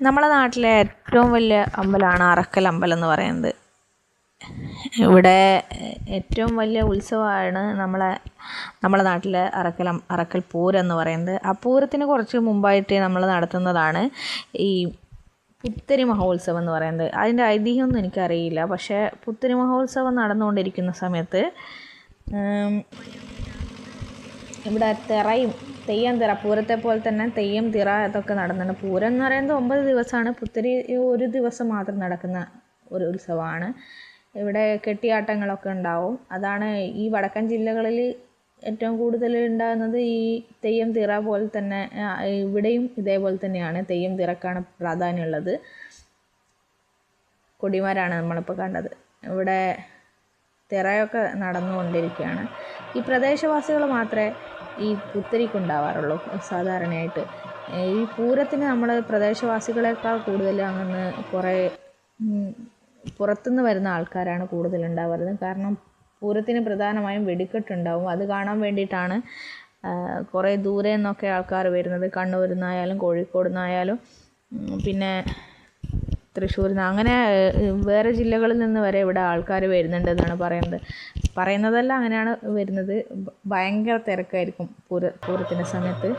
നമ്മളെ നാട്ടിലെ ഏറ്റവും വലിയ അമ്പലമാണ് അറക്കൽ അമ്പലം എന്ന് പറയുന്നത്. ഇവിടെ ഏറ്റവും വലിയ ഉത്സവമാണ് നമ്മളെ നാട്ടിലെ അറക്കൽ പൂരം എന്ന് പറയുന്നത്. ആ പൂരത്തിന് കുറച്ച് മുമ്പായിട്ട് നമ്മൾ നടത്തുന്നതാണ് ഈ പുത്തരി മഹോത്സവം എന്ന് പറയുന്നത്. അതിൻ്റെ ഐതിഹ്യമൊന്നും എനിക്കറിയില്ല. പക്ഷേ പുത്തരി മഹോത്സവം നടന്നുകൊണ്ടിരിക്കുന്ന സമയത്ത് ഇവിടെ തെയ്യം തിറ പൂരത്തെ പോലെ തന്നെ തെയ്യം തിറ അതൊക്കെ നടന്നുണ്ട്. പൂരം എന്ന് പറയുന്നത് 9 ദിവസമാണ്. പുത്തരി ഒരു ദിവസം മാത്രം നടക്കുന്ന ഒരു ഉത്സവമാണ്. ഇവിടെ കെട്ടിയാട്ടങ്ങളൊക്കെ ഉണ്ടാവും. അതാണ് ഈ വടക്കൻ ജില്ലകളിൽ ഏറ്റവും കൂടുതൽ ഉണ്ടാകുന്നത്. ഈ തെയ്യം തിറ പോലെ തന്നെ ഇവിടെയും ഇതേപോലെ തന്നെയാണ്. തെയ്യം തിറക്കാണ് പ്രാധാന്യമുള്ളത്. കൊടിമരമാണ് നമ്മളിപ്പോൾ കണ്ടത്. ഇവിടെ തിറയൊക്കെ നടന്നുകൊണ്ടിരിക്കുകയാണ്. ഈ പ്രദേശവാസികൾ മാത്രമേ ഈ പുത്തരിക്കുണ്ടാവാറുള്ളൂ സാധാരണയായിട്ട്. ഈ പൂരത്തിന് നമ്മൾ പ്രദേശവാസികളെക്കാൾ കൂടുതൽ അങ്ങനെ കുറേ പുറത്തുനിന്ന് വരുന്ന ആൾക്കാരാണ് കൂടുതലുണ്ടാവുന്നത്. കാരണം പൂരത്തിന് പ്രധാനമായും വെടിക്കെട്ടുണ്ടാവും. അത് കാണാൻ വേണ്ടിയിട്ടാണ് കുറേ ദൂരെ നിന്നൊക്കെ ആൾക്കാർ വരുന്നത്. കണ്ണൂരിൽ നിന്നായാലും കോഴിക്കോട് നിന്നായാലും പിന്നെ തൃശ്ശൂരിൽ നിന്ന് അങ്ങനെ വേറെ ജില്ലകളിൽ നിന്ന് വരെ ഇവിടെ ആൾക്കാർ വരുന്നുണ്ടെന്നാണ് പറയുന്നതല്ല അങ്ങനെയാണ് വരുന്നത്. ഭയങ്കര തിരക്കായിരിക്കും പൂരത്തിൻ്റെ സമയത്ത്.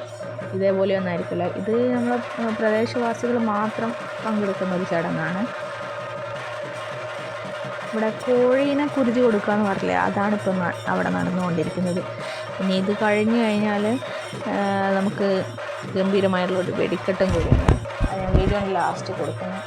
ഇതേപോലെയൊന്നും ആയിരിക്കില്ല. ഇത് നമ്മൾ പ്രദേശവാസികൾ മാത്രം പങ്കെടുക്കുന്ന ഒരു ചടങ്ങാണ്. ഇവിടെ കോഴീനെ കുരുതി കൊടുക്കുക എന്ന് പറഞ്ഞില്ലേ, അതാണിപ്പം അവിടെ നടന്നുകൊണ്ടിരിക്കുന്നത്. ഇനി ഇത് കഴിഞ്ഞ് കഴിഞ്ഞാൽ നമുക്ക് ഗംഭീരമായിട്ടുള്ളൊരു വെടിക്കെട്ടും കൂടിയുണ്ട്. അത് ഞാൻ വീഡിയോയുടെ ലാസ്റ്റ് കൊടുക്കുന്നു.